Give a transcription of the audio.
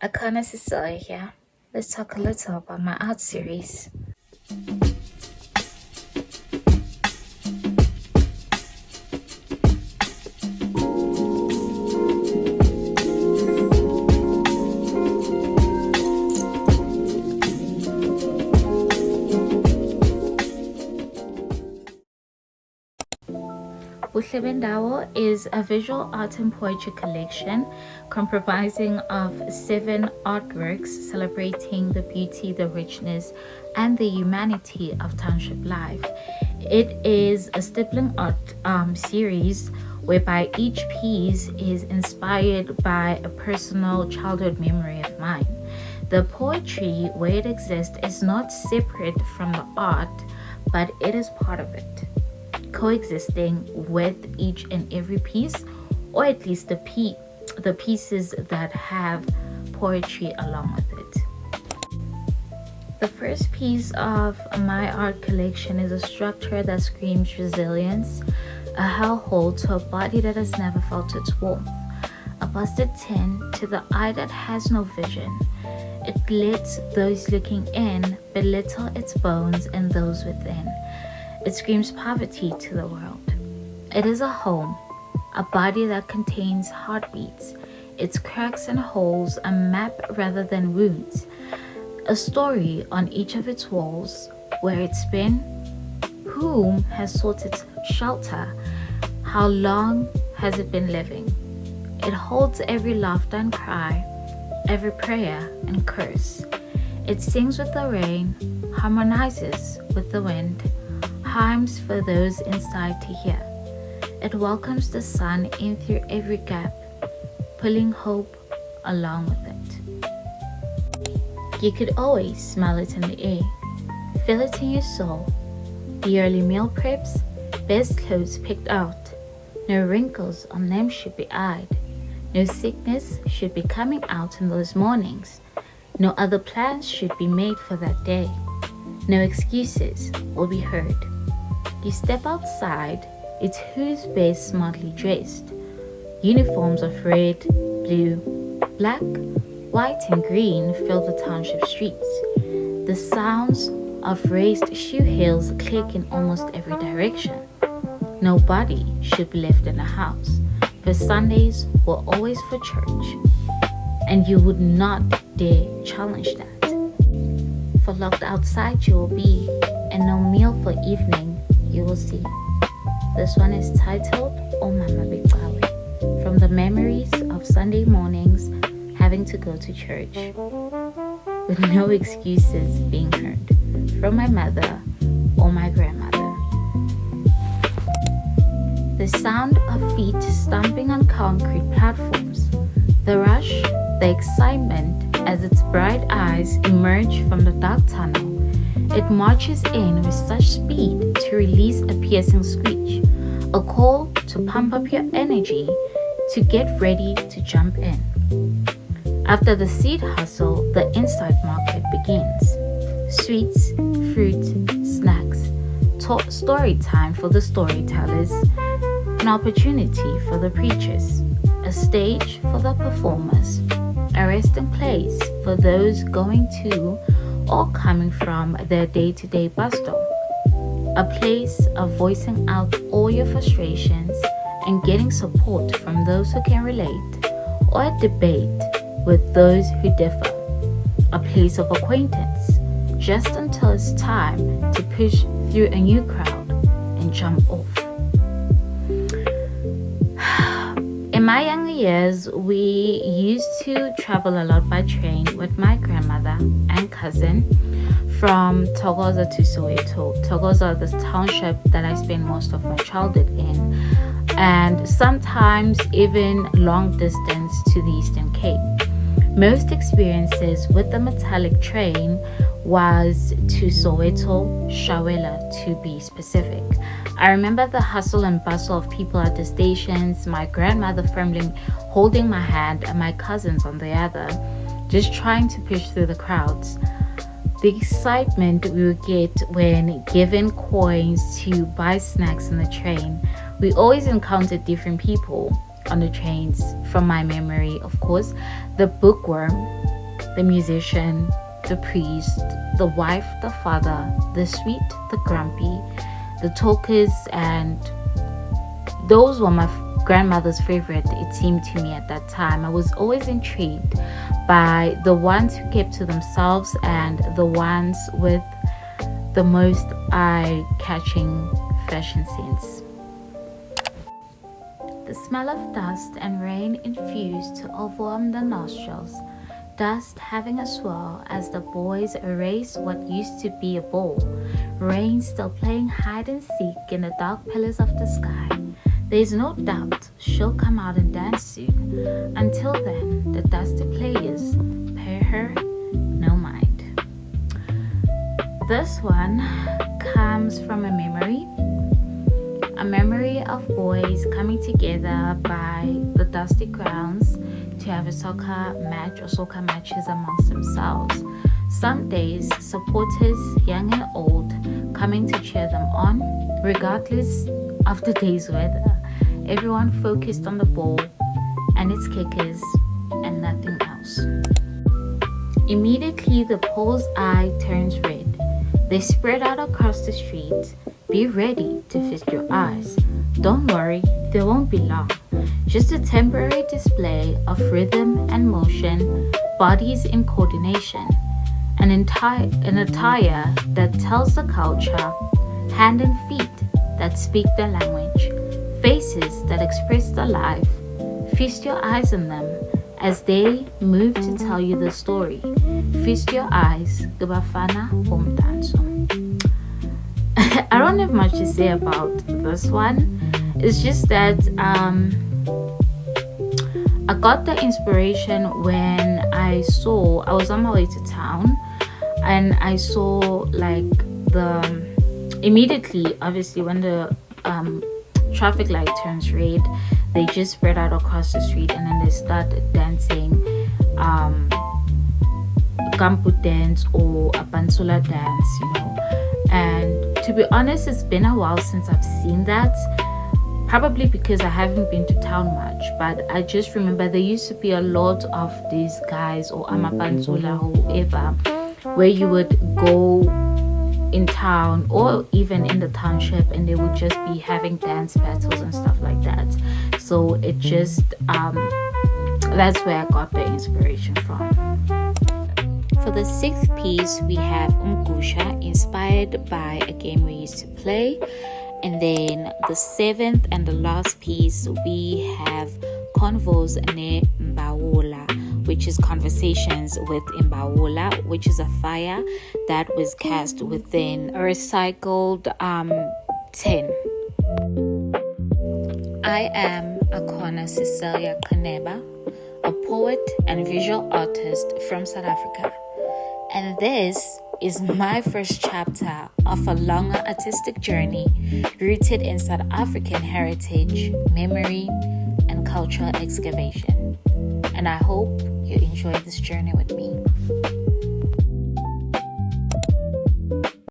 Akhonacecelia here. Let's talk a little about my art series. Ubuhle Bendawo is a visual art and poetry collection comprising of 7 artworks celebrating the beauty, the richness, and the humanity of township life. It is a stippling art series whereby each piece is inspired by a personal childhood memory of mine. The poetry, where it exists, is not separate from the art, but it is part of it, coexisting with each and every piece, or at least the pieces that have poetry along with it. The first piece of my art collection is a structure that screams resilience, a hellhole to a body that has never felt its warmth, a busted tin to the eye that has no vision. It lets those looking in belittle its bones and those within. It screams poverty to the world. It is a home, a body that contains heartbeats, its cracks and holes, a map rather than wounds, a story on each of its walls, where it's been, whom has sought its shelter, how long has it been living. It holds every laughter and cry, every prayer and curse. It sings with the rain, harmonizes with the wind, hymns for those inside to hear. It welcomes the sun in through every gap, pulling hope along with it. You could always smell it in the air, feel it in your soul. The early meal preps, best clothes picked out. No wrinkles on them should be eyed. No sickness should be coming out in those mornings. No other plans should be made for that day. No excuses will be heard. You step outside, it's who's best smartly dressed. Uniforms of red, blue, black, white and green fill the township streets. The sounds of raised shoe heels click in almost every direction. Nobody should be left in the house, for Sundays were always for church, and you would not dare challenge that. For locked outside you will be, and no meal for evening you will see. This one is titled O Mama Bigcawe, from the memories of Sunday mornings having to go to church, with no excuses being heard from my mother or my grandmother. The sound of feet stomping on concrete platforms, the rush, the excitement as its bright eyes emerge from the dark tunnel. It marches in with such speed to release a piercing screech, a call to pump up your energy, to get ready to jump in. After the seed hustle, the inside market begins. Sweets, fruit, snacks, story time for the storytellers, an opportunity for the preachers, a stage for the performers, a resting place for those going to or coming from their day-to-day bustle, a place of voicing out all your frustrations and getting support from those who can relate, or a debate with those who differ, a place of acquaintance just until it's time to push through a new crowd and jump off. In my younger years, we used to travel a lot by train with my grandmother and cousin from Thokoza to Soweto. Thokoza, the township that I spent most of my childhood in, and sometimes even long distance to the Eastern Cape. Most experiences with the metallic train was to Soweto, Shawela to be specific. I remember the hustle and bustle of people at the stations, my grandmother firmly holding my hand and my cousins on the other, just trying to push through the crowds. The excitement we would get when given coins to buy snacks on the train. We always encountered different people on the trains. From my memory, of course, the bookworm, the musician, the priest, the wife, the father, the sweet, the grumpy, the talkers, and those were my grandmother's favorite, it seemed to me at that time. I was always intrigued by the ones who kept to themselves and the ones with the most eye-catching fashion sense. The smell of dust and rain infused to overwhelm the nostrils, dust having a swirl as the boys erase what used to be a ball, rain still playing hide and seek in the dark pillars of the sky. There's no doubt she'll come out and dance soon. Until then, the dusty players pay her no mind. This one comes from a memory of boys coming together by the dusty grounds to have a soccer match or soccer matches amongst themselves. Some days, supporters, young and old, coming to cheer them on, regardless of the day's weather. Everyone focused on the ball and its kickers and nothing else. Immediately, the pole's eye turns red. They spread out across the street. Be ready to feast your eyes. Don't worry, they won't be long. Just a temporary display of rhythm and motion, bodies in coordination, an attire that tells the culture, hand and feet that speak the language, faces that express the life. Feast your eyes on them as they move to tell you the story. Feast your eyes, Bafana Bomtanso. I don't have much to say about this one. It's just that I got the inspiration when I was on my way to town and I saw like immediately, obviously, when the traffic light turns red, they just spread out across the street and then they start dancing kampu dance or a pansula dance, and to be honest, it's been a while since I've seen that, probably because I haven't been to town much, but I just remember there used to be a lot of these guys or amapansula or whoever where you would go in town or even in the township and they would just be having dance battles and stuff like that. So it just that's where I got the inspiration from. For the sixth piece, we have Umgusha, inspired by a game we used to play. And then the seventh and the last piece, we have Convos ne Mbawula, which is conversations with Mbawula, which is a fire that was cast within a recycled tin. I am akhonacecelia, a poet and visual artist from South Africa. And this is my first chapter of a longer artistic journey rooted in South African heritage, memory, and cultural excavation. And I hope you enjoy this journey with me.